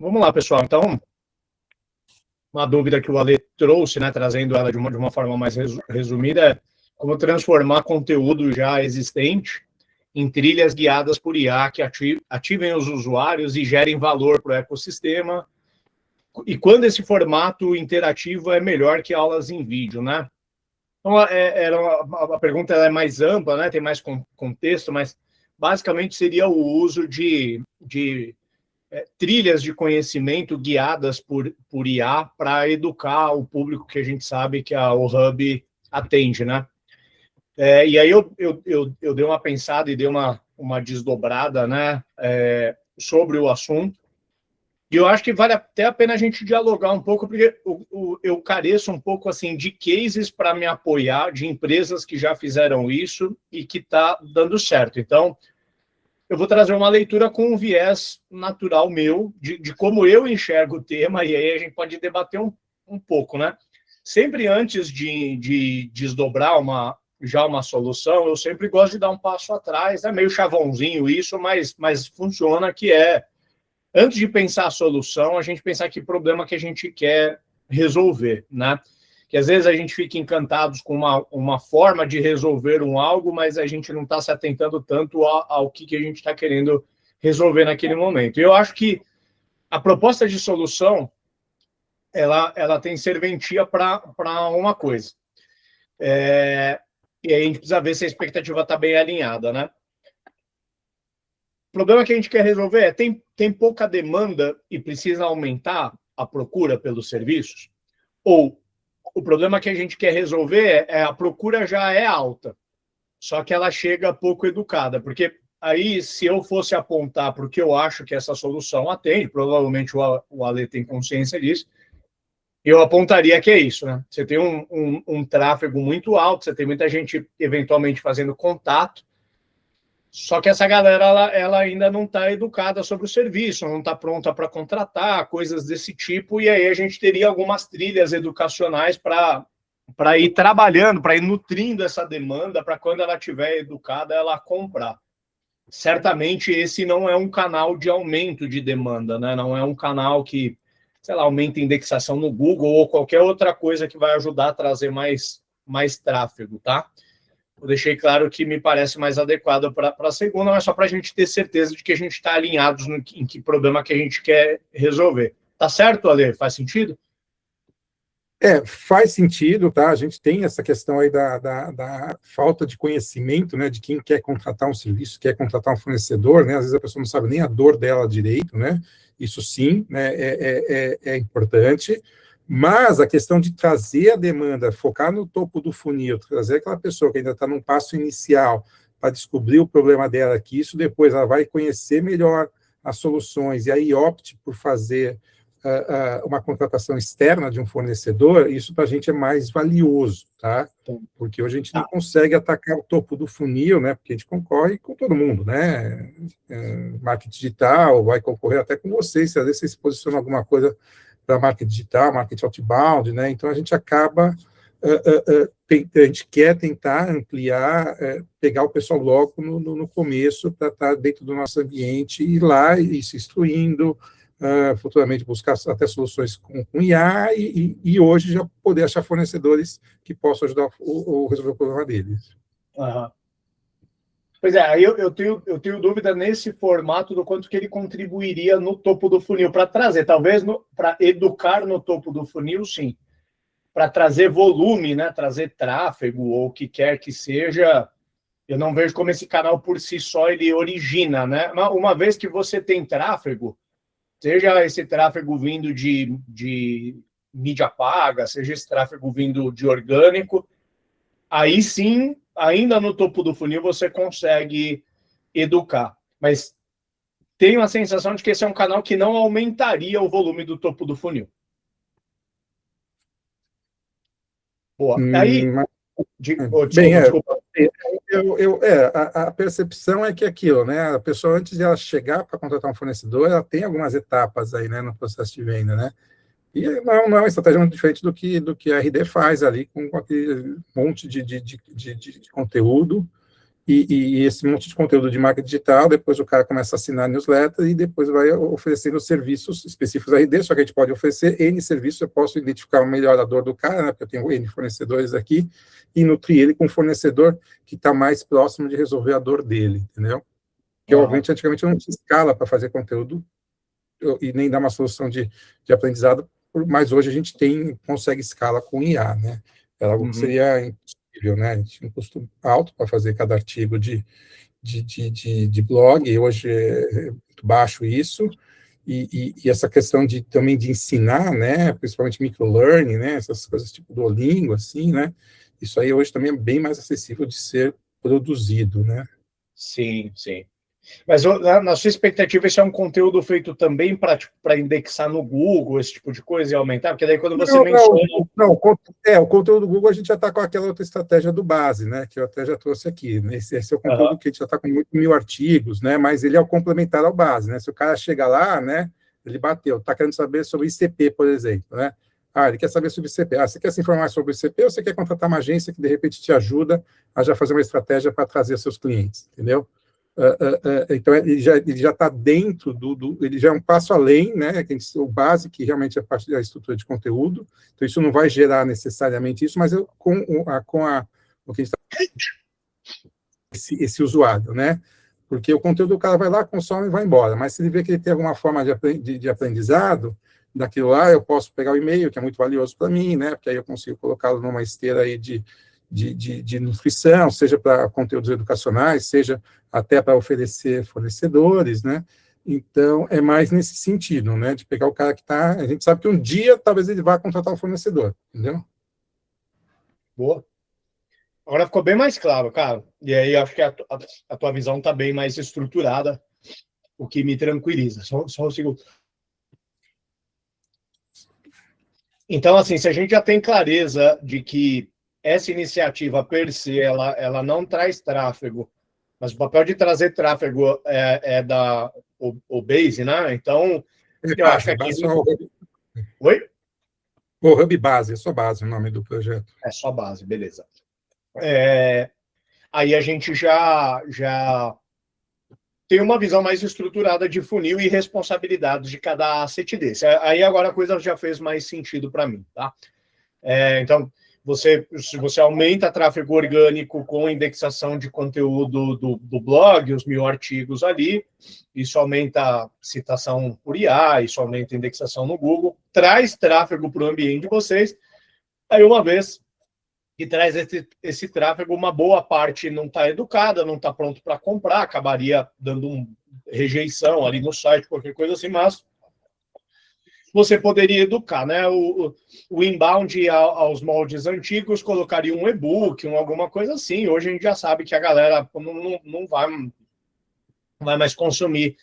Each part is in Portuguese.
Vamos lá, pessoal. Então, uma dúvida que o Ale trouxe, né, trazendo ela de uma forma mais resumida, é como transformar conteúdo já existente em trilhas guiadas por IA que ativem os usuários e gerem valor para o ecossistema. E quando esse formato interativo é melhor que aulas em vídeo, né? Então, a pergunta é mais ampla, né? Tem mais contexto, mas basicamente seria o uso de trilhas de conhecimento guiadas por IA para educar o público que a gente sabe que o Hub atende, né? E aí eu dei uma pensada e dei uma desdobrada, né, sobre o assunto. E eu acho que vale até a pena a gente dialogar um pouco, porque eu careço um pouco assim de cases para me apoiar, de empresas que já fizeram isso e que está dando certo. Então, eu vou trazer uma leitura com um viés natural meu, de como eu enxergo o tema, e aí a gente pode debater um pouco, né? Sempre antes de desdobrar uma solução, eu sempre gosto de dar um passo atrás, é meio chavãozinho isso, mas funciona, que é, antes de pensar a solução, a gente pensar que problema que a gente quer resolver, né? Que às vezes a gente fica encantados com uma forma de resolver algo, mas a gente não está se atentando tanto ao que a gente está querendo resolver naquele momento. E eu acho que a proposta de solução, ela tem serventia para uma coisa. E aí a gente precisa ver se a expectativa está bem alinhada, né? O problema que a gente quer resolver é, tem pouca demanda e precisa aumentar a procura pelos serviços? Ou o problema que a gente quer resolver é a procura já é alta, só que ela chega pouco educada, porque aí, se eu fosse apontar para o que eu acho que essa solução atende, provavelmente o Ale tem consciência disso, eu apontaria que é isso, né? Você tem um tráfego muito alto, você tem muita gente eventualmente fazendo contato, só que essa galera ela ainda não está educada sobre o serviço, não está pronta para contratar, coisas desse tipo, e aí a gente teria algumas trilhas educacionais para ir trabalhando, para ir nutrindo essa demanda, para quando ela estiver educada, ela comprar. Certamente esse não é um canal de aumento de demanda, né? Não é um canal que, sei lá, aumenta a indexação no Google ou qualquer outra coisa que vai ajudar a trazer mais tráfego, tá? Eu deixei claro que me parece mais adequado para a segunda, mas só para a gente ter certeza de que a gente está alinhados em que problema que a gente quer resolver. Tá certo, Ale? Faz sentido? Faz sentido, tá? A gente tem essa questão aí da falta de conhecimento, né, de quem quer contratar um serviço, quer contratar um fornecedor, né? Às vezes a pessoa não sabe nem a dor dela direito, né? Isso sim, né, é importante. Mas a questão de trazer a demanda, focar no topo do funil, trazer aquela pessoa que ainda está num passo inicial para descobrir o problema dela, que isso depois ela vai conhecer melhor as soluções e aí opte por fazer uma contratação externa de um fornecedor, isso para a gente é mais valioso, tá? Porque hoje a gente não consegue atacar o topo do funil, né? Porque a gente concorre com todo mundo, né? Marketing digital vai concorrer até com vocês, se às vezes vocês posicionam alguma coisa para marketing digital, marketing outbound, né? Então a gente acaba, a gente quer tentar ampliar, pegar o pessoal logo no começo para estar dentro do nosso ambiente, ir lá e se instruindo, futuramente buscar até soluções com IA e hoje já poder achar fornecedores que possam ajudar a resolver o problema deles. Uhum. Pois é, aí eu tenho dúvida nesse formato do quanto que ele contribuiria no topo do funil, para trazer, talvez para educar no topo do funil, sim. Para trazer volume, né, trazer tráfego ou o que quer que seja, eu não vejo como esse canal por si só ele origina, né? Uma vez que você tem tráfego, seja esse tráfego vindo de mídia paga, seja esse tráfego vindo de orgânico, aí sim, ainda no topo do funil, você consegue educar. Mas tenho a sensação de que esse é um canal que não aumentaria o volume do topo do funil. Boa. Aí, desculpa. A percepção é que aquilo, né? A pessoa, antes de ela chegar para contratar um fornecedor, ela tem algumas etapas aí, né, no processo de venda, né? E não é uma estratégia muito diferente do que a RD faz ali, com aquele monte de conteúdo, e esse monte de conteúdo de marca digital, depois o cara começa a assinar newsletter e depois vai oferecendo serviços específicos da RD, só que a gente pode oferecer N serviços, eu posso identificar o melhorador do cara, né, porque eu tenho N fornecedores aqui, e nutrir ele com um fornecedor que está mais próximo de resolver a dor dele, entendeu? Porque, obviamente, antigamente eu não tinha escala para fazer conteúdo e nem dar uma solução de aprendizado, mas hoje a gente consegue escala com IA, né? Era algo que seria impossível, né? A gente tinha um custo alto para fazer cada artigo de blog, e hoje é muito baixo isso, e essa questão também de ensinar, né? Principalmente microlearning, né? Essas coisas tipo Duolingo, assim, né? Isso aí hoje também é bem mais acessível de ser produzido, né? Sim, sim. Mas na sua expectativa, esse é um conteúdo feito também para indexar no Google, esse tipo de coisa e aumentar? Porque daí quando você menciona... Não, o conteúdo do Google a gente já está com aquela outra estratégia do base, né, que eu até já trouxe aqui. Né? Esse é o conteúdo que a gente já está com 8.000 artigos, né, mas ele é o complementar ao base. Né? Se o cara chega lá, né, ele bateu, está querendo saber sobre ICP, por exemplo, né? Ele quer saber sobre ICP. Você quer se informar sobre ICP ou você quer contratar uma agência que, de repente, te ajuda a já fazer uma estratégia para trazer seus clientes, entendeu? Então, ele já está dentro ele já é um passo além, né? O base, que realmente é parte da estrutura de conteúdo. Então, isso não vai gerar necessariamente isso, mas com o que está esse usuário, né? Porque o conteúdo o cara vai lá, consome e vai embora. Mas se ele vê que ele tem alguma forma de aprendizado daquilo lá, eu posso pegar o e-mail, que é muito valioso para mim, né? Porque aí eu consigo colocá-lo numa esteira aí de nutrição, seja para conteúdos educacionais, seja até para oferecer fornecedores, né? Então, é mais nesse sentido, né? De pegar o cara que está... A gente sabe que um dia, talvez ele vá contratar um fornecedor, entendeu? Boa. Agora ficou bem mais claro, cara. E aí, acho que a tua visão está bem mais estruturada, o que me tranquiliza. Só um segundo. Então, assim, se a gente já tem clareza de que essa iniciativa per se, ela não traz tráfego, mas o papel de trazer tráfego é da o Base, né? Então, eu acho que aqui... Oi? O Hub Base, é só base o nome do projeto. É só base, beleza. Aí a gente já tem uma visão mais estruturada de funil e responsabilidades de cada asset desse. Aí agora a coisa já fez mais sentido para mim, tá? Então, se você aumenta tráfego orgânico com indexação de conteúdo do blog, os 1.000 artigos ali, isso aumenta citação por IA, isso aumenta indexação no Google, traz tráfego para o ambiente de vocês. Aí, uma vez que traz esse tráfego, uma boa parte não está educada, não está pronto para comprar, acabaria dando rejeição ali no site, qualquer coisa assim, mas você poderia educar, né? O inbound aos moldes antigos colocaria um e-book, alguma coisa assim. Hoje a gente já sabe que a galera não vai mais consumir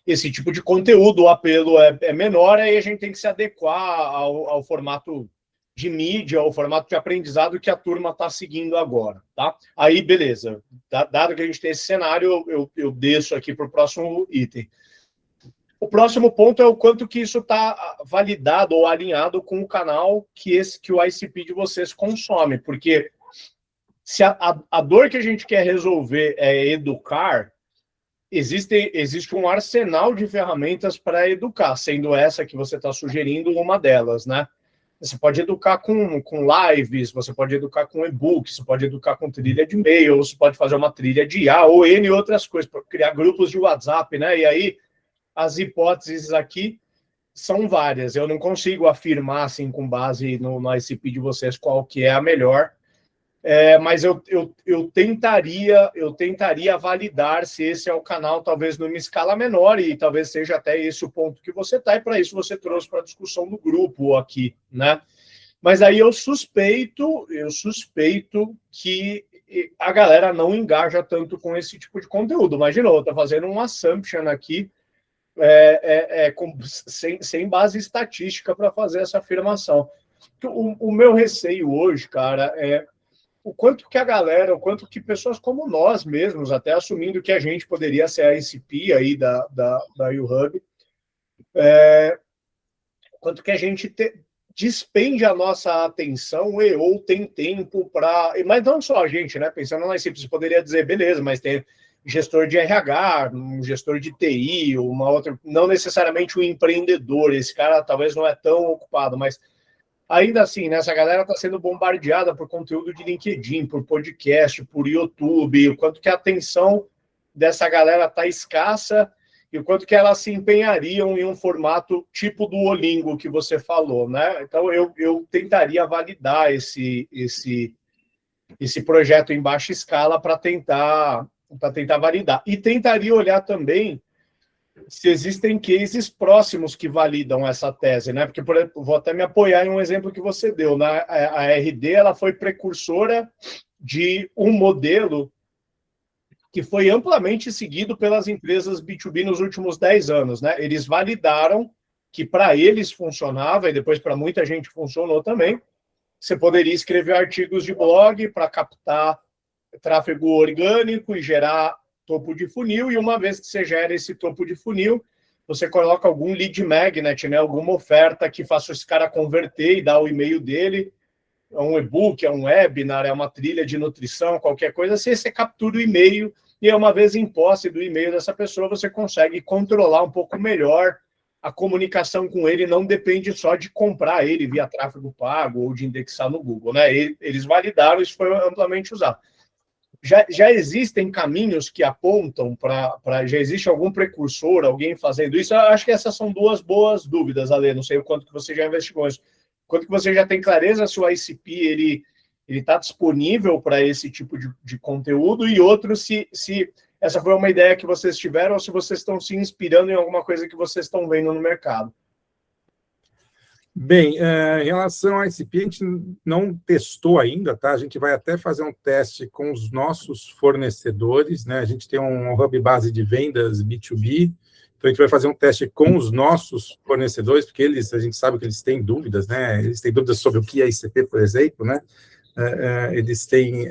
esse tipo de conteúdo, o apelo é menor, aí a gente tem que se adequar ao formato de mídia, ao formato de aprendizado que a turma está seguindo agora, tá? Aí, beleza. Dado que a gente tem esse cenário, eu desço aqui para o próximo item. O próximo ponto é o quanto que isso está validado ou alinhado com o canal que o ICP de vocês consome, porque se a dor que a gente quer resolver é educar, existe um arsenal de ferramentas para educar, sendo essa que você está sugerindo uma delas, né? Você pode educar com lives, você pode educar com e-book, você pode educar com trilha de e-mail, você pode fazer uma trilha de IA ou N outras coisas, para criar grupos de WhatsApp, né? E aí, as hipóteses aqui são várias. Eu não consigo afirmar, assim, com base no ICP de vocês, qual que é a melhor, mas eu tentaria validar se esse é o canal, talvez numa escala menor, e talvez seja até esse o ponto que você está, e para isso você trouxe para a discussão do grupo aqui, né? Mas aí eu suspeito que a galera não engaja tanto com esse tipo de conteúdo. Mas, de novo, estou fazendo um assumption aqui, sem base estatística para fazer essa afirmação. O meu receio hoje, cara, é o quanto que a galera, o quanto que pessoas como nós mesmos, até assumindo que a gente poderia ser a ICP aí da YouHub, quanto que a gente despende a nossa atenção e ou tem tempo para... Mas não só a gente, né? Pensando mais simples, você poderia dizer, beleza, mas tem gestor de RH, um gestor de TI, uma outra... Não necessariamente um empreendedor, esse cara talvez não é tão ocupado, mas ainda assim, né, essa galera está sendo bombardeada por conteúdo de LinkedIn, por podcast, por YouTube, o quanto que a atenção dessa galera está escassa e o quanto que elas se empenhariam em um formato tipo do Olingo que você falou, né? Então, eu tentaria validar esse projeto em baixa escala para tentar validar. E tentaria olhar também se existem cases próximos que validam essa tese, né? Porque, por exemplo, vou até me apoiar em um exemplo que você deu, né? A RD, ela foi precursora de um modelo que foi amplamente seguido pelas empresas B2B nos últimos 10 anos, né? Eles validaram que para eles funcionava, e depois para muita gente funcionou também. Você poderia escrever artigos de blog para captar tráfego orgânico e gerar topo de funil, e uma vez que você gera esse topo de funil, você coloca algum lead magnet, né? Alguma oferta que faça esse cara converter e dar o e-mail dele. É um e-book, é um webinar, é uma trilha de nutrição, qualquer coisa, você captura o e-mail e uma vez em posse do e-mail dessa pessoa, você consegue controlar um pouco melhor a comunicação com ele, não depende só de comprar ele via tráfego pago ou de indexar no Google, né? Eles validaram, isso foi amplamente usado. Já existem caminhos que apontam já existe algum precursor, alguém fazendo isso? Eu acho que essas são duas boas dúvidas, Ale, não sei o quanto que você já investigou isso. Quanto que você já tem clareza se o ICP ele está disponível para esse tipo de conteúdo, e outro, se essa foi uma ideia que vocês tiveram ou se vocês estão se inspirando em alguma coisa que vocês estão vendo no mercado. Bem, em relação ao ICP, a gente não testou ainda, tá? A gente vai até fazer um teste com os nossos fornecedores, né? A gente tem um hub base de vendas B2B, então a gente vai fazer um teste com os nossos fornecedores, porque a gente sabe que eles têm dúvidas, né? Eles têm dúvidas sobre o que é ICP, por exemplo, né? Eles têm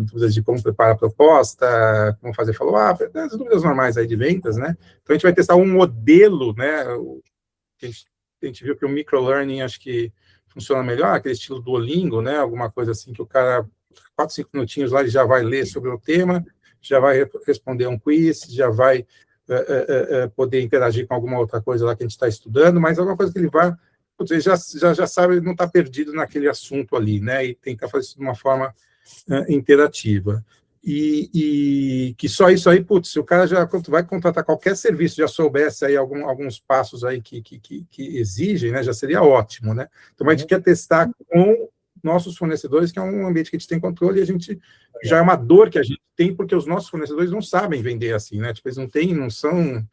dúvidas de como preparar a proposta, como fazer follow-up, as dúvidas normais aí de vendas, né? Então a gente vai testar um modelo, né? A gente viu que o microlearning acho que funciona melhor, aquele estilo Duolingo, né? Alguma coisa assim que o cara, 4, 5 minutinhos lá, ele já vai ler sobre o tema, já vai responder um quiz, já vai poder interagir com alguma outra coisa lá que a gente está estudando, mas alguma coisa que ele vai, ele já sabe, ele não está perdido naquele assunto ali, né? E tentar fazer isso de uma forma interativa. E que só isso aí, putz, se o cara já vai contratar qualquer serviço, já soubesse aí alguns passos aí que exigem, né, já seria ótimo, né? Então, a gente quer testar com nossos fornecedores, que é um ambiente que a gente tem controle, e a gente já é uma dor que a gente tem, porque os nossos fornecedores não sabem vender assim, né? Tipo, eles não são...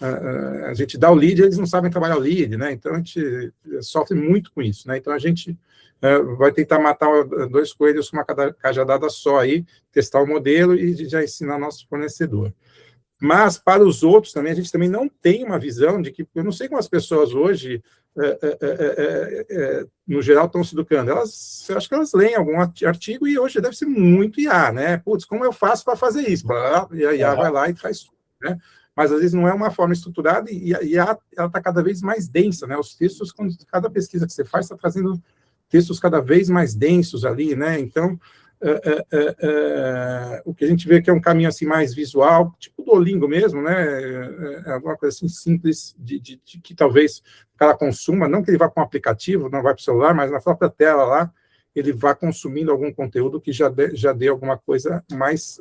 a gente dá o lead, eles não sabem trabalhar o lead, né? Então, a gente sofre muito com isso, né? Então, a gente vai tentar matar 2 coelhos com uma cajadada só aí, testar o modelo e já ensinar nosso fornecedor. Mas, para os outros também, a gente também não tem uma visão de que, eu não sei como as pessoas hoje, no geral, estão se educando. Eu acho que elas leem algum artigo e hoje deve ser muito IA, né? Putz, como eu faço para fazer isso? E a IA vai lá e faz tudo, né? Mas, às vezes, não é uma forma estruturada e ela está cada vez mais densa, né? Os textos, cada pesquisa que você faz, está trazendo textos cada vez mais densos ali, né? Então, o que a gente vê que é um caminho assim mais visual, tipo do Duolingo mesmo, né? É alguma coisa assim simples de que talvez o cara consuma, não que ele vá para um aplicativo, não vai para o celular, mas na própria tela lá, ele vá consumindo algum conteúdo que já dê alguma coisa mais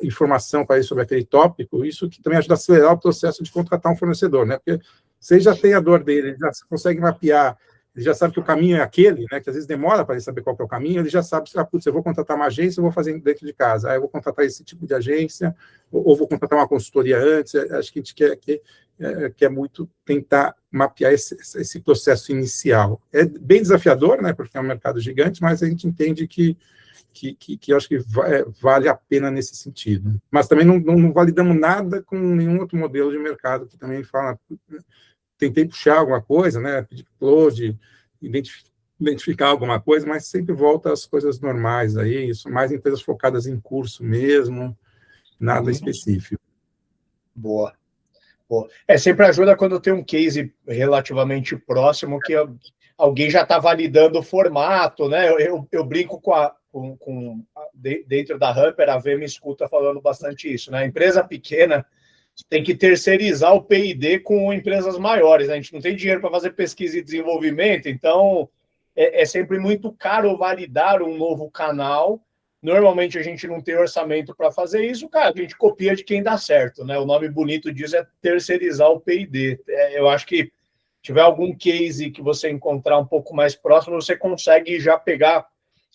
informação para ele sobre aquele tópico, isso que também ajuda a acelerar o processo de contratar um fornecedor, né? Porque você já tem a dor dele, ele já consegue mapear, ele já sabe que o caminho é aquele, né, que às vezes demora para ele saber qual que é o caminho, ele já sabe, putz, eu vou contratar uma agência, eu vou fazer dentro de casa, eu vou contratar esse tipo de agência, ou vou contratar uma consultoria antes. Acho que a gente quer muito tentar mapear esse processo inicial. É bem desafiador, né, porque é um mercado gigante, mas a gente entende que eu acho que vale a pena nesse sentido. Mas também não validamos nada com nenhum outro modelo de mercado que também fala... Tentei puxar alguma coisa, né, pedir upload, identificar alguma coisa, mas sempre volta às coisas normais aí, isso, mais empresas focadas em curso mesmo, nada específico. Boa. Sempre ajuda quando tem um case relativamente próximo, que alguém já está validando o formato, né? Eu brinco dentro da Humper, a V me escuta falando bastante isso, né? A empresa pequena tem que terceirizar o P&D com empresas maiores, né? A gente não tem dinheiro para fazer pesquisa e desenvolvimento, então é sempre muito caro validar um novo canal. Normalmente a gente não tem orçamento para fazer isso, cara, a gente copia de quem dá certo, né? O nome bonito disso é terceirizar o P&D. Eu acho que tiver algum case que você encontrar um pouco mais próximo, você consegue já pegar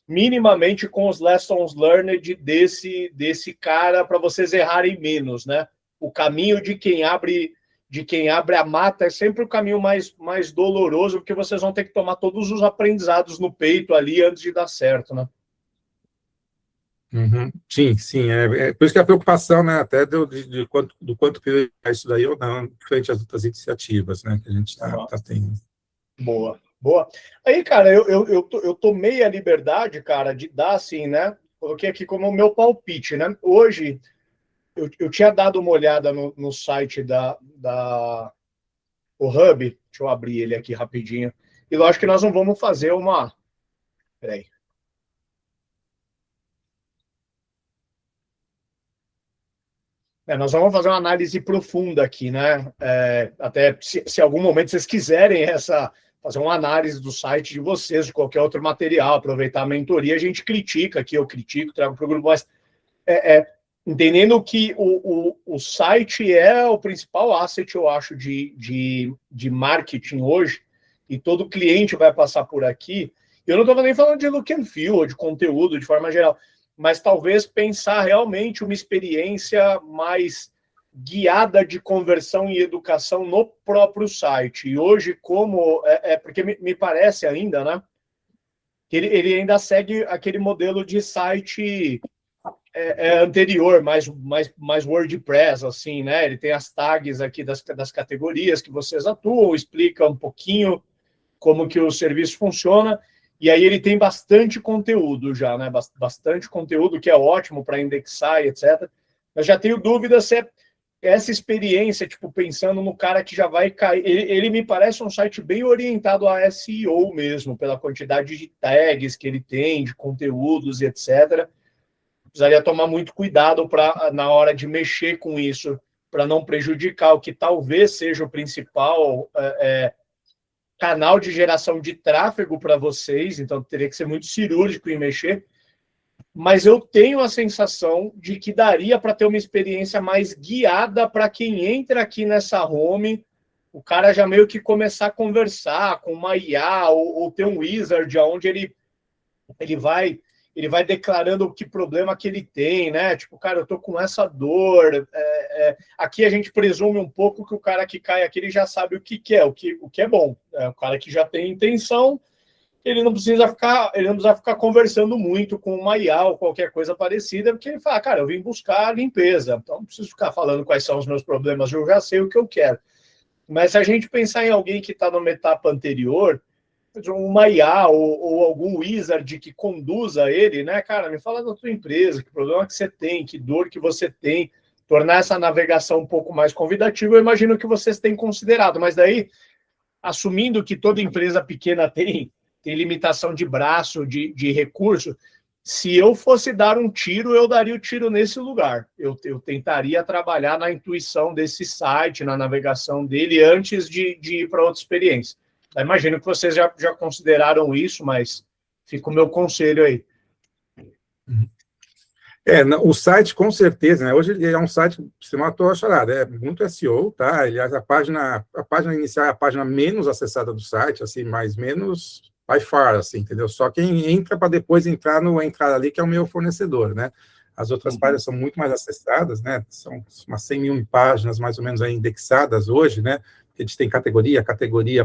minimamente com os lessons learned desse cara para vocês errarem menos, né? O caminho de quem abre a mata é sempre o caminho mais doloroso, porque vocês vão ter que tomar todos os aprendizados no peito ali antes de dar certo, né? Uhum. Sim, sim, por isso que a preocupação, né, até do quanto priorizar isso daí ou não, frente às outras iniciativas, né, que a gente está tendo. Boa, boa. Aí, cara, eu tomei a liberdade, cara, de dar assim, né? Coloquei aqui como o meu palpite, né? Hoje, eu tinha dado uma olhada no site o Hub, deixa eu abrir ele aqui rapidinho. E lógico que nós não vamos fazer uma. Peraí. Nós vamos fazer uma análise profunda aqui, né? Até se algum momento vocês quiserem fazer uma análise do site de vocês, de qualquer outro material, aproveitar a mentoria, a gente critica aqui, eu critico, trago para o grupo, mas entendendo que o site é o principal asset, eu acho, de marketing hoje, e todo cliente vai passar por aqui. Eu não estou nem falando de look and feel, de conteúdo, de forma geral, mas talvez pensar realmente uma experiência mais guiada de conversão e educação no próprio site. E hoje, porque me parece ainda, né, que ele ainda segue aquele modelo de site anterior, mais WordPress, assim, né? Ele tem as tags aqui das categorias que vocês atuam, explica um pouquinho como que o serviço funciona, e aí ele tem bastante conteúdo já, né? Bastante conteúdo, que é ótimo para indexar e etc. Mas já tenho dúvida se essa experiência, tipo, pensando no cara que já vai cair. Ele me parece um site bem orientado a SEO mesmo, pela quantidade de tags que ele tem, de conteúdos e etc. Precisaria tomar muito cuidado na hora de mexer com isso, para não prejudicar o que talvez seja o principal canal de geração de tráfego para vocês, então teria que ser muito cirúrgico em mexer, mas eu tenho a sensação de que daria para ter uma experiência mais guiada para quem entra aqui nessa home, o cara já meio que começar a conversar com uma IA ou ter um wizard onde ele vai declarando que problema que ele tem, né? Tipo, cara, eu tô com essa dor. Aqui a gente presume um pouco que o cara que cai aqui ele já sabe o que é, o que é bom. O cara que já tem intenção, ele não precisa ficar conversando muito com uma IA ou qualquer coisa parecida, porque ele fala, cara, eu vim buscar limpeza, então não preciso ficar falando quais são os meus problemas, eu já sei o que eu quero. Mas se a gente pensar em alguém que está numa etapa anterior, uma IA ou algum wizard que conduza ele, né, cara, me fala da tua empresa, que problema que você tem, que dor que você tem, tornar essa navegação um pouco mais convidativa, eu imagino que vocês têm considerado, mas daí, assumindo que toda empresa pequena tem limitação de braço, de recurso, se eu fosse dar um tiro, eu daria o tiro nesse lugar. Eu tentaria trabalhar na intuição desse site, na navegação dele, antes de ir para outra experiência. Eu imagino que vocês já consideraram isso, mas fica o meu conselho aí. O site, com certeza, né? Hoje ele é um site, você matou a charada, é muito SEO, tá? Aliás, a página inicial é a página menos acessada do site, assim, mas menos by far, assim, entendeu? Só quem entra para depois entrar ali, que é o meu fornecedor, né? As outras páginas são muito mais acessadas, né? São umas 100 mil páginas, mais ou menos, aí, indexadas hoje, né? A gente tem categoria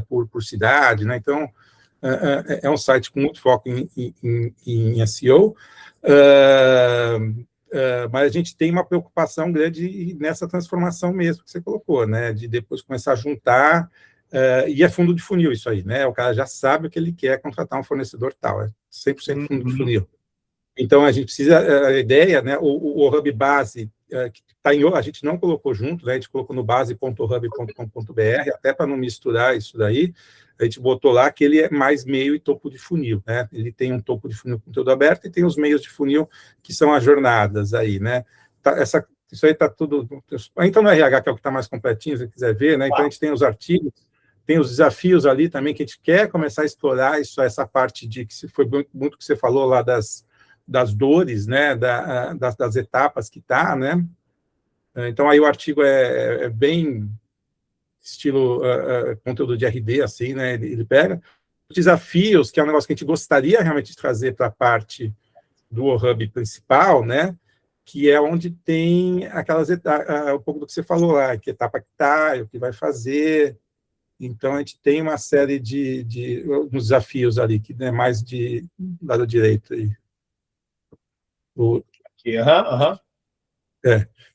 por cidade, né? Então, é um site com muito foco em SEO, mas a gente tem uma preocupação grande nessa transformação mesmo que você colocou, né? De depois começar a juntar, e é fundo de funil isso aí, né? O cara já sabe o que ele quer contratar um fornecedor tal, é 100% fundo de funil. Então, a gente precisa, a ideia, né, o Hub Base, que a gente não colocou junto, né, a gente colocou no base.hub.com.br, até para não misturar isso daí. a gente botou lá que ele é mais meio e topo de funil, né? Ele tem um topo de funil com conteúdo aberto e tem os meios de funil, que são as jornadas aí, né? Isso aí está tudo... Então, no RH, que é o que está mais completinho, se você quiser ver, né? Então, a gente tem os artigos, tem os desafios ali também, que a gente quer começar a explorar essa parte de, que foi muito que você falou lá das dores, né? Das etapas que está, né? Então, aí o artigo é bem estilo conteúdo de RD, assim, né? Ele pega os desafios, que é um negócio que a gente gostaria realmente de trazer para a parte do Hub principal, né? Que é onde tem aquelas etapas, um pouco do que você falou lá, que etapa que está, o que vai fazer. Então, a gente tem uma série de uns desafios ali, que é mais de lado direito aí.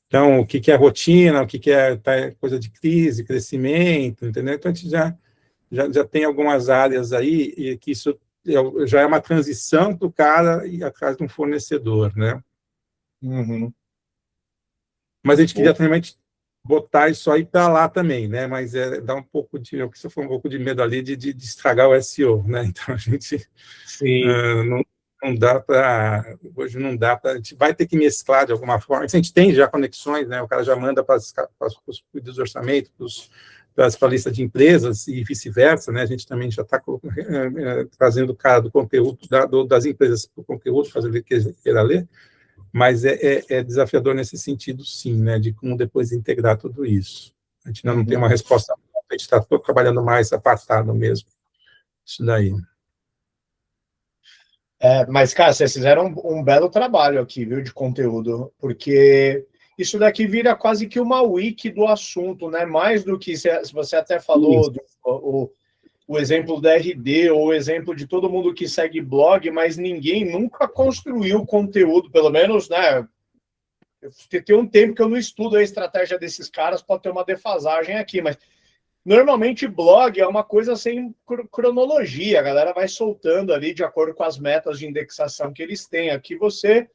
Então, o que é rotina, o que é coisa de crise, crescimento, entendeu? Então, a gente já tem algumas áreas aí, e que isso já é uma transição para o cara ir atrás de um fornecedor, né? Uhum. Mas a gente queria realmente botar isso aí para lá também, né? Mas dá um pouco de... Eu que foi um pouco de medo ali de estragar o SEO, né? Então, a gente... não dá para... Hoje não dá para... A gente vai ter que mesclar de alguma forma. A gente tem já conexões, né? O cara já manda para os pedidos de orçamento, para a lista de empresas e vice-versa, né? A gente também já está trazendo o cara do conteúdo, das empresas para o conteúdo, fazendo o que queira ler, mas é desafiador nesse sentido, sim, né? De como depois integrar tudo isso. A gente ainda não tem uma resposta, a gente está trabalhando mais apartado mesmo, isso daí. Mas, cara, vocês fizeram um belo trabalho aqui, viu, de conteúdo, porque isso daqui vira quase que uma wiki do assunto, né? Mais do que, se você até falou, o exemplo da RD, ou o exemplo de todo mundo que segue blog, mas ninguém nunca construiu conteúdo, pelo menos, né? Tem um tempo que eu não estudo a estratégia desses caras, pode ter uma defasagem aqui, mas normalmente blog é uma coisa sem cronologia, a galera vai soltando ali de acordo com as metas de indexação que eles têm. Aqui você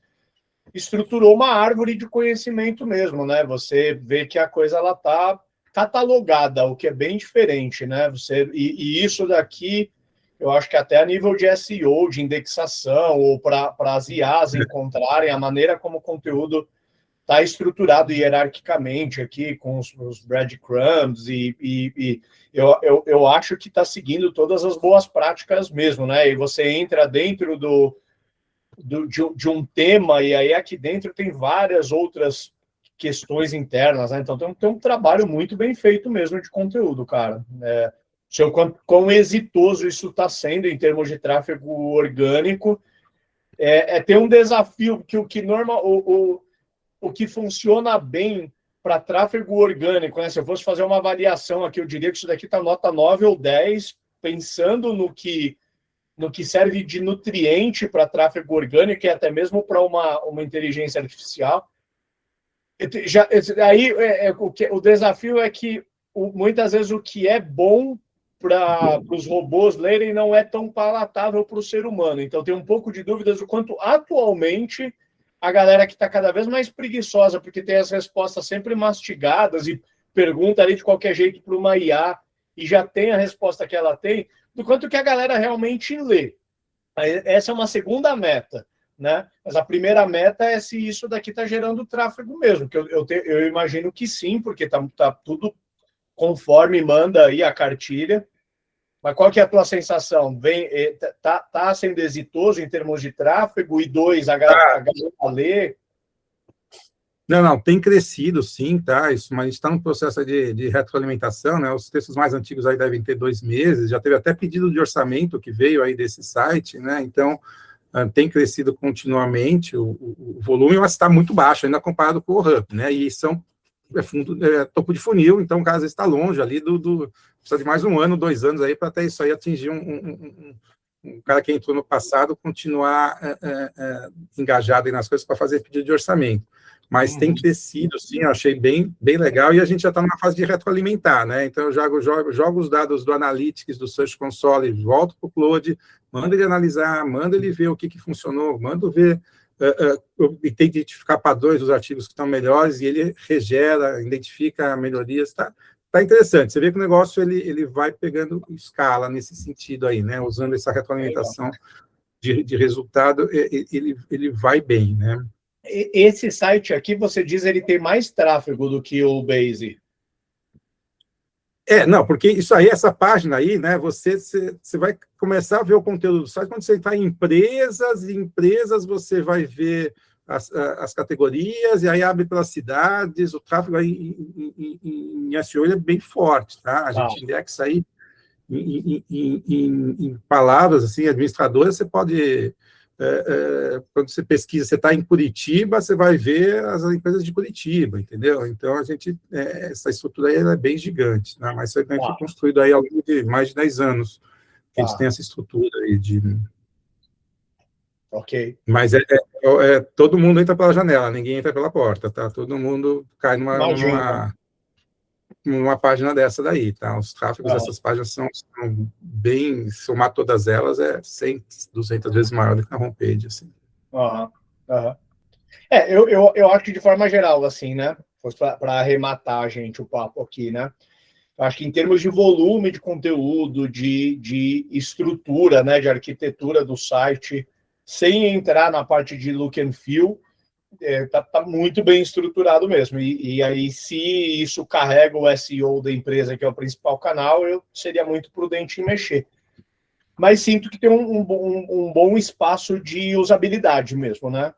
estruturou uma árvore de conhecimento mesmo, né? Você vê que a coisa ela tá catalogada, o que é bem diferente, né? E isso daqui, eu acho que até a nível de SEO, de indexação, ou para as IAs encontrarem a maneira como o conteúdo está estruturado hierarquicamente aqui, com os breadcrumbs, e eu acho que está seguindo todas as boas práticas mesmo, né? E você entra dentro de um tema, e aí aqui dentro tem várias outras questões internas, né? Então tem um trabalho muito bem feito mesmo de conteúdo, cara. Quão exitoso isso está sendo em termos de tráfego orgânico, ter um desafio que o que funciona bem para tráfego orgânico, né? Se eu fosse fazer uma avaliação aqui, eu diria que isso daqui está nota 9 ou 10, pensando no que serve de nutriente para tráfego orgânico e até mesmo para uma inteligência artificial. Aí o desafio é que muitas vezes o que é bom para os robôs lerem não é tão palatável para o ser humano. Então tem um pouco de dúvidas do quanto atualmente a galera que está cada vez mais preguiçosa, porque tem as respostas sempre mastigadas e pergunta ali de qualquer jeito para uma IA e já tem a resposta que ela tem, do quanto que a galera realmente lê. Essa é uma segunda meta, né? Mas a primeira meta é se isso daqui está gerando tráfego mesmo, que eu imagino que sim, porque tá tudo conforme manda aí a cartilha. Mas qual que é a tua sensação? Tá sendo exitoso em termos de tráfego? E dois, a galera lê? Não, tem crescido, sim, tá? Isso, mas a gente está num processo de retroalimentação, né? Os textos mais antigos aí devem ter 2 meses, já teve até pedido de orçamento que veio aí desse site, né? Então, tem crescido continuamente o volume, mas está muito baixo ainda comparado com o Hub, né? E topo de funil, então o cara às vezes está longe ali precisa de mais 1 ano, 2 anos aí para até isso aí atingir um cara que entrou no passado continuar engajado aí nas coisas para fazer pedido de orçamento. Mas tem crescido, sim, eu achei bem legal, e a gente já está numa fase de retroalimentar, né? Então, eu jogo os dados do Analytics, do Search Console, volto para o Claude, mando ele analisar, mando ele ver o que funcionou, mando ver, e tem que identificar padrões dos artigos que estão melhores, e ele regera, identifica melhorias, tá tá interessante. Você vê que o negócio ele vai pegando escala nesse sentido aí, né? Usando essa retroalimentação de resultado, ele vai bem, né? Esse site aqui, você diz, ele tem mais tráfego do que o Base. Não, porque isso aí, essa página aí, né? Você vai começar a ver o conteúdo do site quando você está em empresas, você vai ver as categorias, e aí abre pelas cidades, o tráfego aí em SEO ele é bem forte, tá? A gente indexa aí em palavras, assim, administradoras, você pode... quando você pesquisa, você está em Curitiba, você vai ver as empresas de Curitiba, entendeu? Então, essa estrutura aí ela é bem gigante, né? Mas isso aí foi construído aí ao longo de mais de 10 anos, que a gente tem essa estrutura aí de... Ok. Mas todo mundo entra pela janela, ninguém entra pela porta, tá? Todo mundo cai numa página dessa daí, tá? Os tráfegos dessas páginas são bem, somar todas elas, 100, 200 vezes maior do que na homepage, assim. Eu acho que de forma geral, assim, né? Para arrematar, gente, o papo aqui, né? Eu acho que em termos de volume de conteúdo, de estrutura, né? De arquitetura do site, sem entrar na parte de look and feel, tá muito bem estruturado mesmo. E aí, se isso carrega o SEO da empresa, que é o principal canal, eu seria muito prudente em mexer. Mas sinto que tem um bom espaço de usabilidade mesmo, né?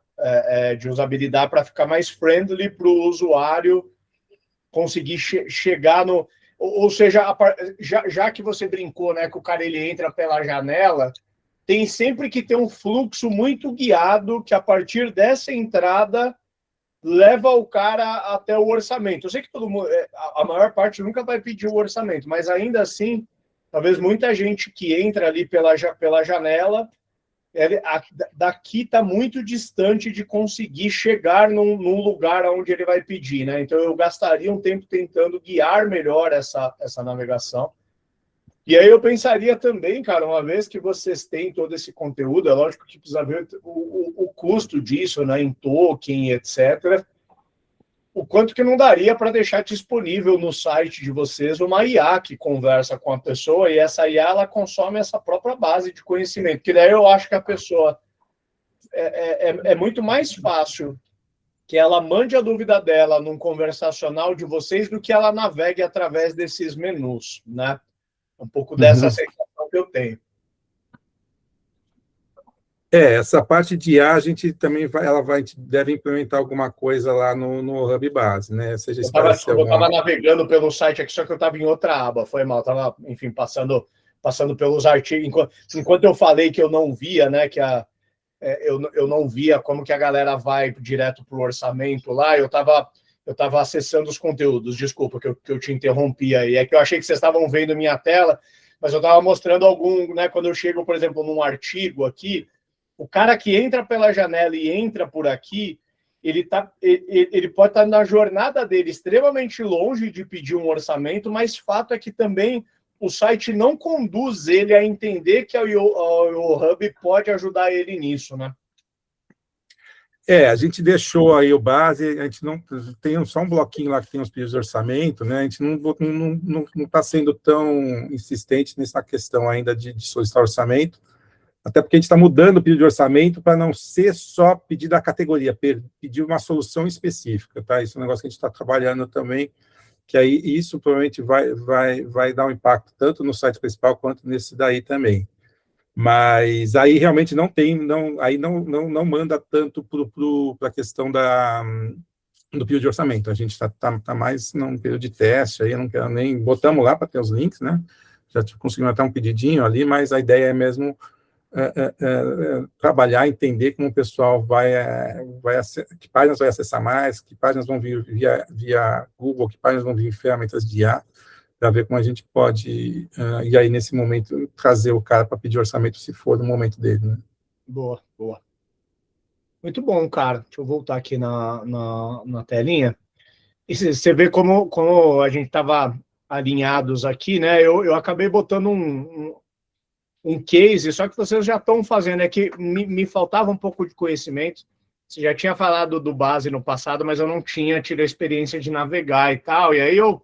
De usabilidade para ficar mais friendly para o usuário conseguir chegar no... Ou seja, já que você brincou, né, que o cara ele entra pela janela, tem sempre que ter um fluxo muito guiado que, a partir dessa entrada, leva o cara até o orçamento. Eu sei que todo mundo, a maior parte nunca vai pedir o orçamento, mas ainda assim, talvez muita gente que entra ali pela janela, daqui está muito distante de conseguir chegar num lugar onde ele vai pedir, né? Então eu gastaria um tempo tentando guiar melhor essa navegação. E aí eu pensaria também, cara, uma vez que vocês têm todo esse conteúdo, é lógico que precisa ver o custo disso, né, em token, etc., o quanto que não daria para deixar disponível no site de vocês uma IA que conversa com a pessoa, e essa IA ela consome essa própria base de conhecimento, que daí eu acho que a pessoa é muito mais fácil que ela mande a dúvida dela num conversacional de vocês do que ela navegue através desses menus, né? Um pouco dessa sensação que eu tenho. Essa parte de IA, a gente também deve implementar alguma coisa lá no Hub Base, né? Seja eu estava navegando pelo site aqui, só que eu estava em outra aba, foi mal, estava, enfim, passando pelos artigos, enquanto eu falei que eu não via, né, que eu não via como que a galera vai direto para o orçamento lá, eu estava acessando os conteúdos, desculpa que eu te interrompi aí, é que eu achei que vocês estavam vendo minha tela, mas eu estava mostrando algum, né, quando eu chego, por exemplo, num artigo aqui, o cara que entra pela janela e entra por aqui, ele pode estar na jornada dele extremamente longe de pedir um orçamento, mas fato é que também o site não conduz ele a entender que o Hub pode ajudar ele nisso, né? A gente deixou aí o base, a gente não tem só um bloquinho lá que tem os pedidos de orçamento, né? A gente não está sendo tão insistente nessa questão ainda de solicitar orçamento, até porque a gente está mudando o pedido de orçamento para não ser só pedir da categoria, pedir uma solução específica, tá? Isso é um negócio que a gente está trabalhando também, que aí isso provavelmente vai dar um impacto tanto no site principal quanto nesse daí também. Mas aí realmente não manda tanto para a questão do período de orçamento. A gente está mais num período de teste, aí eu não quero nem... Botamos lá para ter os links, né? Já conseguimos até um pedidinho ali, mas a ideia é mesmo trabalhar, entender como o pessoal que páginas vai acessar mais, que páginas vão vir via Google, que páginas vão vir em ferramentas de IA, para ver como a gente pode, e aí, nesse momento, trazer o cara para pedir orçamento, se for no momento dele, né? Boa. Muito bom, cara. Deixa eu voltar aqui na telinha. E você vê como a gente estava alinhados aqui, né? Eu acabei botando um case, só que vocês já estão fazendo, que me faltava um pouco de conhecimento. Você já tinha falado do base no passado, mas eu não tinha tido a experiência de navegar e tal, e aí eu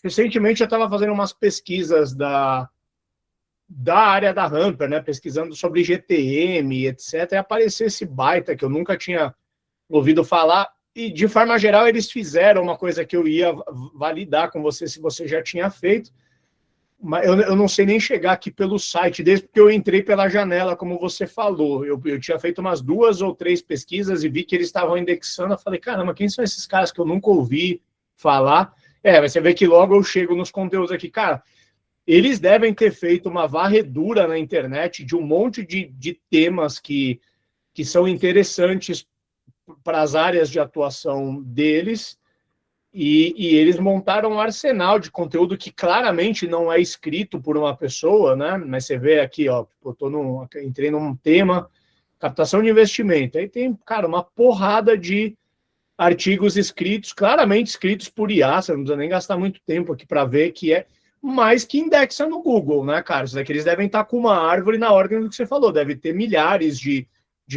Recentemente eu estava fazendo umas pesquisas da área da Hamper, né, pesquisando sobre GTM, etc., e apareceu esse baita que eu nunca tinha ouvido falar, e de forma geral eles fizeram uma coisa que eu ia validar com você, se você já tinha feito, mas eu não sei nem chegar aqui pelo site deles, porque eu entrei pela janela, como você falou, eu tinha feito umas 2 ou 3 pesquisas e vi que eles estavam indexando, eu falei, caramba, quem são esses caras que eu nunca ouvi falar? Você vê que logo eu chego nos conteúdos aqui, cara, eles devem ter feito uma varredura na internet de um monte de temas que são interessantes para as áreas de atuação deles, e eles montaram um arsenal de conteúdo que claramente não é escrito por uma pessoa, né? Mas você vê aqui, ó, entrei num tema, captação de investimento, aí tem, cara, uma porrada de artigos escritos, claramente escritos por IA, você não precisa nem gastar muito tempo aqui para ver que é, mas que indexa no Google, né, cara? Isso daqui eles devem estar com uma árvore na ordem do que você falou, deve ter milhares de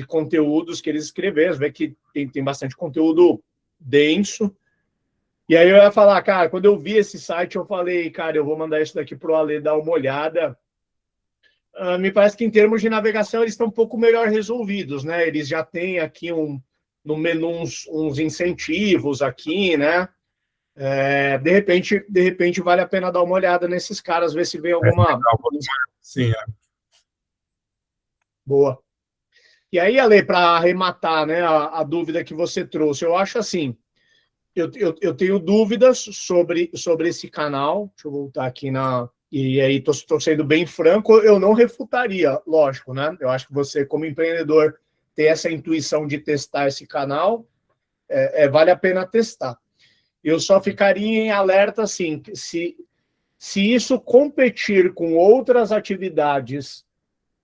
conteúdos que eles escreveram, você vê que tem bastante conteúdo denso. E aí eu ia falar, cara, quando eu vi esse site, eu falei, cara, eu vou mandar isso daqui pro Ale dar uma olhada. Me parece que em termos de navegação eles estão um pouco melhor resolvidos, né? Eles já têm aqui no menu uns incentivos aqui, né? De repente vale a pena dar uma olhada nesses caras, ver se vem alguma... Sim, Boa. E aí, Ale, para arrematar, né, a dúvida que você trouxe, eu acho assim, eu tenho dúvidas sobre esse canal, deixa eu voltar aqui e aí estou sendo bem franco, eu não refutaria, lógico, né? Eu acho que você, como empreendedor, ter essa intuição de testar esse canal, vale a pena testar. Eu só ficaria em alerta, assim, se isso competir com outras atividades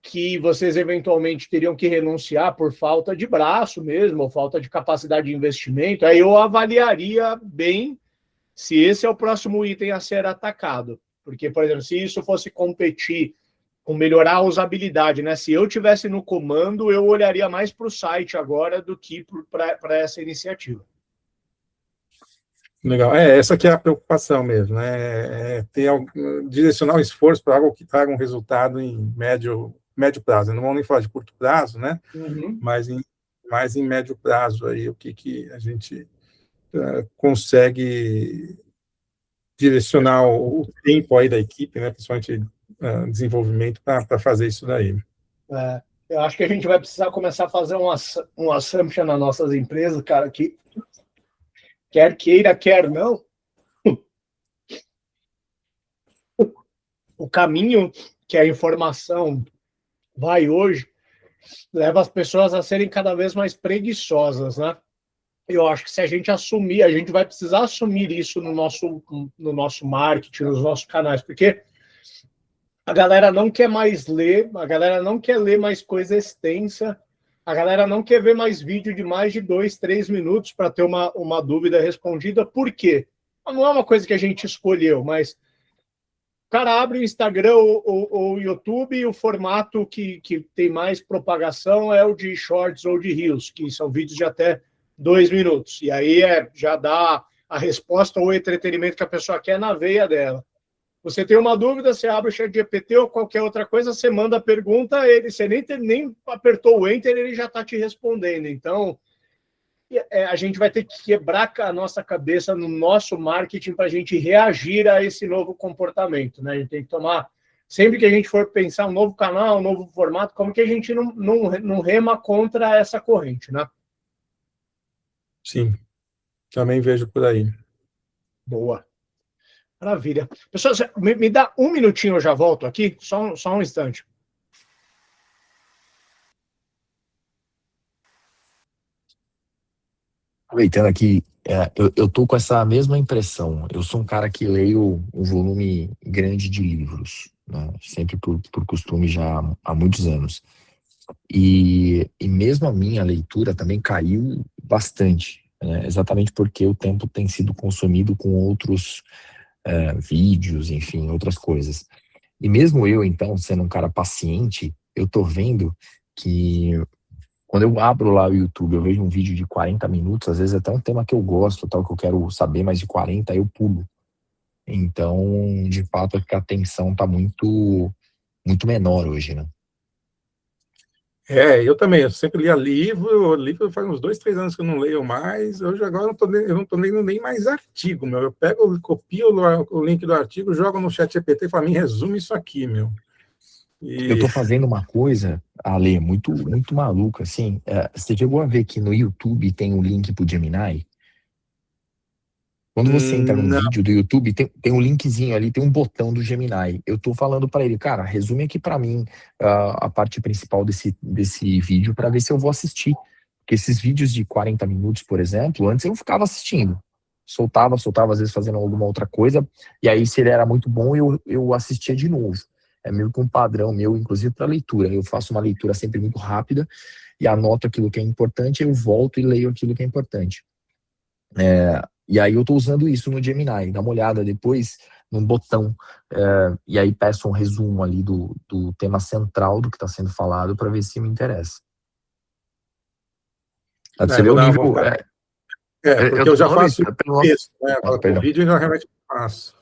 que vocês eventualmente teriam que renunciar por falta de braço mesmo, ou falta de capacidade de investimento, aí eu avaliaria bem se esse é o próximo item a ser atacado. Porque, por exemplo, se isso fosse competir com melhorar a usabilidade, né? Se eu tivesse no comando, eu olharia mais para o site agora do que para essa iniciativa. Legal. Essa que é a preocupação mesmo, né? Direcionar o esforço para algo que traga um resultado em médio prazo. Não vamos nem falar de curto prazo, né? Uhum. Mas em médio prazo aí, o que a gente consegue direcionar o tempo aí da equipe, né? Principalmente desenvolvimento para fazer isso daí. Eu acho que a gente vai precisar começar a fazer um assumption nas nossas empresas, cara, que quer queira, quer não, o caminho que a informação vai hoje leva as pessoas a serem cada vez mais preguiçosas, né? Eu acho que se a gente assumir, a gente vai precisar assumir isso no nosso marketing, nos nossos canais, porque a galera não quer mais ler, a galera não quer ler mais coisa extensa, a galera não quer ver mais vídeo de mais de 2, 3 minutos para ter uma dúvida respondida. Por quê? Não é uma coisa que a gente escolheu, mas o cara abre o Instagram ou o YouTube e o formato que tem mais propagação é o de shorts ou de reels, que são vídeos de até 2 minutos. E aí já dá a resposta ou o entretenimento que a pessoa quer na veia dela. Você tem uma dúvida, você abre o ChatGPT ou qualquer outra coisa, você manda a pergunta, você nem apertou o Enter, ele já está te respondendo. Então, a gente vai ter que quebrar a nossa cabeça no nosso marketing para a gente reagir a esse novo comportamento, né? A gente tem que tomar, sempre que a gente for pensar um novo canal, um novo formato, como que a gente não rema contra essa corrente, né? Sim, também vejo por aí. Boa. Maravilha. Pessoal, me dá um minutinho, eu já volto aqui, só um instante. Aproveitando aqui, eu tô com essa mesma impressão. Eu sou um cara que leio um volume grande de livros, né? Sempre por costume já há muitos anos. E mesmo a minha leitura também caiu bastante, né? Exatamente porque o tempo tem sido consumido com outros vídeos, enfim, outras coisas. E mesmo eu, então, sendo um cara paciente, eu tô vendo que quando eu abro lá o YouTube, eu vejo um vídeo de 40 minutos, às vezes até um tema que eu gosto, tal, que eu quero saber mais de 40, eu pulo. Então, de fato, acho que a atenção está muito, muito menor hoje, né? Eu também, eu sempre lia livro faz uns 2, 3 anos que eu não leio mais, hoje agora eu não tô lendo nem mais artigo, meu, eu pego, copio o link do artigo, jogo no chat GPT e falo, me resume isso aqui, meu. Eu E tô fazendo uma coisa, Ale, muito, muito maluca, assim. Você chegou a ver que no YouTube tem um link pro Gemini? Quando você entra num não, vídeo do YouTube, tem um linkzinho ali, tem um botão do Gemini. Eu tô falando para ele, cara, resume aqui para mim a parte principal desse vídeo para ver se eu vou assistir. Porque esses vídeos de 40 minutos, por exemplo, antes eu ficava assistindo. Soltava, às vezes fazendo alguma outra coisa, e aí se ele era muito bom, eu assistia de novo. É meio que um padrão meu, inclusive para leitura. Eu faço uma leitura sempre muito rápida e anoto aquilo que é importante, eu volto e leio aquilo que é importante. E aí eu tô usando isso no Gemini, dá uma olhada depois num botão, e aí peço um resumo ali do tema central do que está sendo falado para ver se me interessa. Você vê vou o dar uma nível. voltada. Eu Porque eu tô já falando faço isso, pelo nosso. texto, né? Agora, com o Perdão. vídeo eu realmente faço.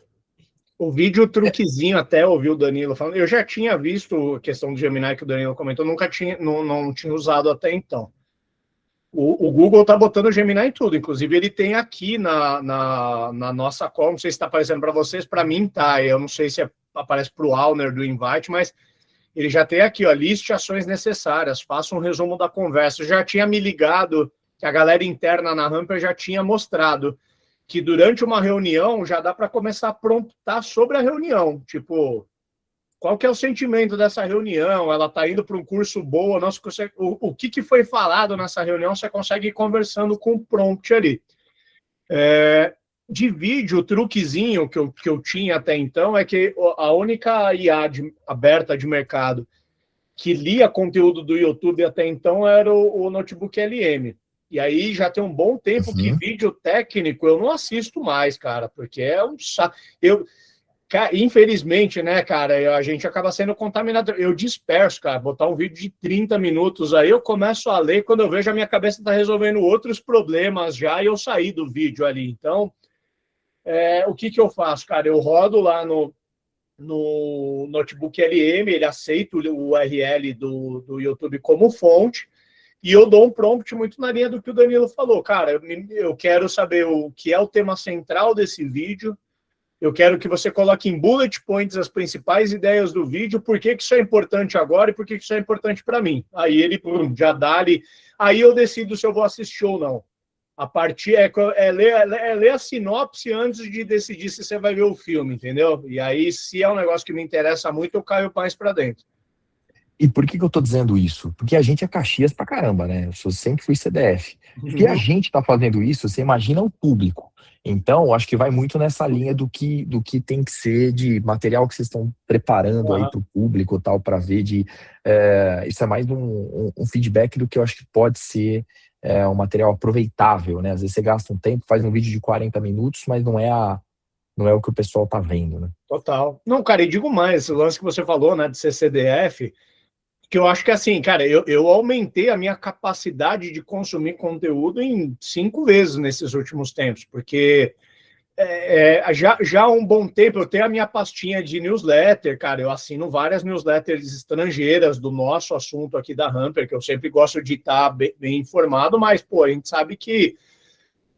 O vídeo truquezinho, até ouvi o Danilo falando. Eu já tinha visto a questão do Gemini que o Danilo comentou, nunca tinha, não tinha usado até então. O Google está botando o Gemini em tudo, inclusive ele tem aqui na nossa call, não sei se está aparecendo para vocês, para mim tá, eu não sei se aparece para o Alner do Invite, mas ele já tem aqui, ó, liste ações necessárias, faça um resumo da conversa. Eu já tinha me ligado, que a galera interna na Hamper já tinha mostrado que durante uma reunião já dá para começar a promptar sobre a reunião, tipo, qual que é o sentimento dessa reunião? Ela está indo para um curso bom? O que foi falado nessa reunião? Você consegue ir conversando com o prompt ali. De vídeo, o truquezinho que eu tinha até então é que a única IA aberta de mercado que lia conteúdo do YouTube até então era o Notebook LM. E aí já tem um bom tempo que Uhum. vídeo técnico eu não assisto mais, cara, porque é um saco. Infelizmente, né, cara, a gente acaba sendo contaminado. Eu disperso, cara, botar um vídeo de 30 minutos aí, eu começo a ler, quando eu vejo a minha cabeça está resolvendo outros problemas já e eu saí do vídeo ali. Então, o que eu faço, cara? Eu rodo lá no Notebook LM, ele aceita o URL do YouTube como fonte, e eu dou um prompt muito na linha do que o Danilo falou. Cara, eu quero saber o que é o tema central desse vídeo, eu quero que você coloque em bullet points as principais ideias do vídeo, por que isso é importante agora e por que isso é importante para mim. Aí ele já dá ali. Aí eu decido se eu vou assistir ou não. A partir ler a sinopse antes de decidir se você vai ver o filme, entendeu? E aí, se é um negócio que me interessa muito, eu caio mais para dentro. E por que eu tô dizendo isso? Porque a gente é Caxias pra caramba, né? Eu sempre fui CDF. Se a gente tá fazendo isso, você imagina o público. Então, acho que vai muito nessa linha do que tem que ser de material que vocês estão preparando aí para o público, tal, para ver isso é mais um feedback do que eu acho que pode ser um material aproveitável, né? Às vezes você gasta um tempo, faz um vídeo de 40 minutos, mas não é o que o pessoal tá vendo, né? Total. Não, cara, e digo mais, o lance que você falou, né, de ser CDF, que eu acho que assim, cara, eu aumentei a minha capacidade de consumir conteúdo em 5 vezes nesses últimos tempos, porque já há um bom tempo eu tenho a minha pastinha de newsletter, cara, eu assino várias newsletters estrangeiras do nosso assunto aqui da Hamper, que eu sempre gosto de estar bem informado, mas, pô, a gente sabe que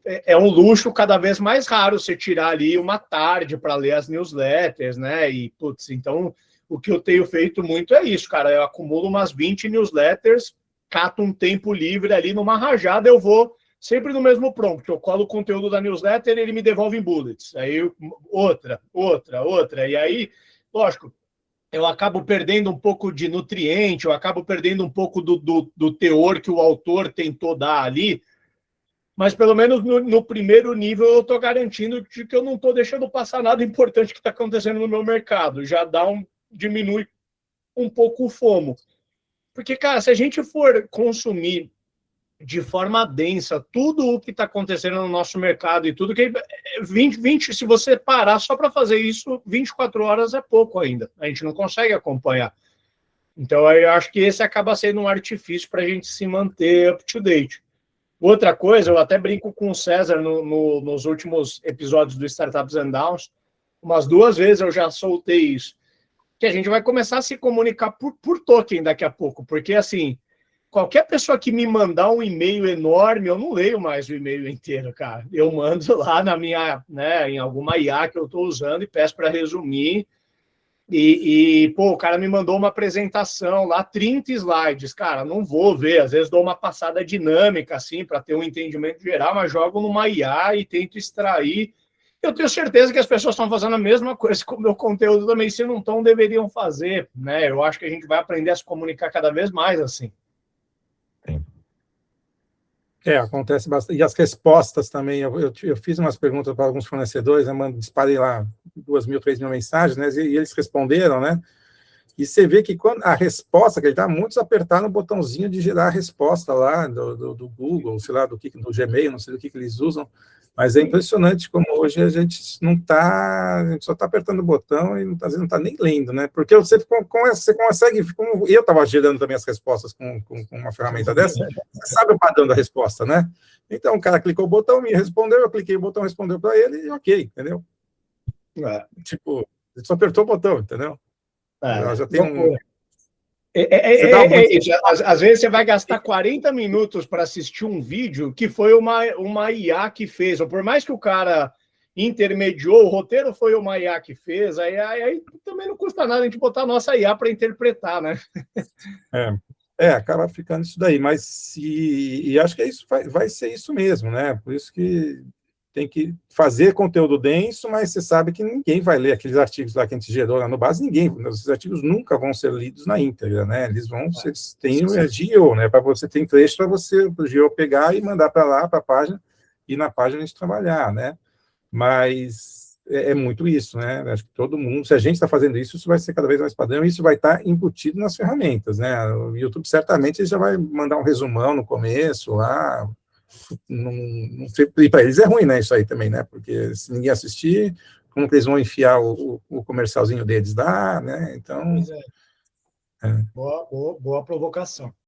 é um luxo cada vez mais raro você tirar ali uma tarde para ler as newsletters, né? E, putz, então o que eu tenho feito muito é isso, cara. Eu acumulo umas 20 newsletters, cato um tempo livre ali numa rajada, eu vou sempre no mesmo prompt. Eu colo o conteúdo da newsletter e ele me devolve em bullets. Aí outra. E aí, lógico, eu acabo perdendo um pouco de nutriente, eu acabo perdendo um pouco do teor que o autor tentou dar ali, mas pelo menos no primeiro nível eu estou garantindo que eu não estou deixando passar nada importante que está acontecendo no meu mercado. Já diminui um pouco o FOMO. Porque, cara, se a gente for consumir de forma densa tudo o que está acontecendo no nosso mercado e tudo, que 20, se você parar só para fazer isso, 24 horas é pouco ainda. A gente não consegue acompanhar. Então, eu acho que esse acaba sendo um artifício para a gente se manter up to date. Outra coisa, eu até brinco com o César nos últimos episódios do Startups and Downs, umas 2 vezes eu já soltei isso, que a gente vai começar a se comunicar por token daqui a pouco, porque assim, qualquer pessoa que me mandar um e-mail enorme, eu não leio mais o e-mail inteiro, cara. Eu mando lá na minha, né, em alguma IA que eu estou usando e peço para resumir. Pô, o cara me mandou uma apresentação lá, 30 slides. Cara, não vou ver. Às vezes dou uma passada dinâmica, assim, para ter um entendimento geral, mas jogo numa IA e tento extrair. Eu tenho certeza que as pessoas estão fazendo a mesma coisa com o meu conteúdo também, se não estão, deveriam fazer, né? Eu acho que a gente vai aprender a se comunicar cada vez mais assim. Acontece bastante. E as respostas também. Eu fiz umas perguntas para alguns fornecedores, eu disparei lá 2.000, 3.000 mensagens, né? E eles responderam, né? E você vê que quando a resposta, que ele está, muitos apertaram o botãozinho de gerar a resposta lá do Google, sei lá, do Gmail, não sei do que eles usam, mas é impressionante como hoje a gente não está, a gente só está apertando o botão e às vezes não está nem lendo, né? Porque você consegue, como eu estava gerando também as respostas com uma ferramenta dessa, você sabe o padrão da resposta, né? Então o cara clicou o botão, me respondeu, eu cliquei o botão, respondeu para ele e ok, entendeu? Tipo, ele só apertou o botão, entendeu? Ela já tem às vezes você vai gastar 40 minutos para assistir um vídeo que foi uma IA que fez, ou por mais que o cara intermediou, o roteiro foi uma IA que fez, aí também não custa nada a gente botar a nossa IA para interpretar, né? Acaba ficando isso daí, mas e acho que isso vai ser isso mesmo, né? Por isso que tem que fazer conteúdo denso, mas você sabe que ninguém vai ler aqueles artigos lá que a gente gerou lá no base, ninguém, os artigos nunca vão ser lidos na íntegra, né? Eles têm o GEO, né? Para você tem trecho para você, o GEO pegar e mandar para lá, para a página, e na página a gente trabalhar, né? Mas é muito isso, né? Acho que todo mundo, se a gente está fazendo isso, isso vai ser cada vez mais padrão, e isso vai estar embutido nas ferramentas, né? O YouTube certamente já vai mandar um resumão no começo lá. Não sei, e para eles é ruim, né, isso aí também, né, porque se ninguém assistir, como que eles vão enfiar o comercialzinho deles lá, né, então... Boa provocação.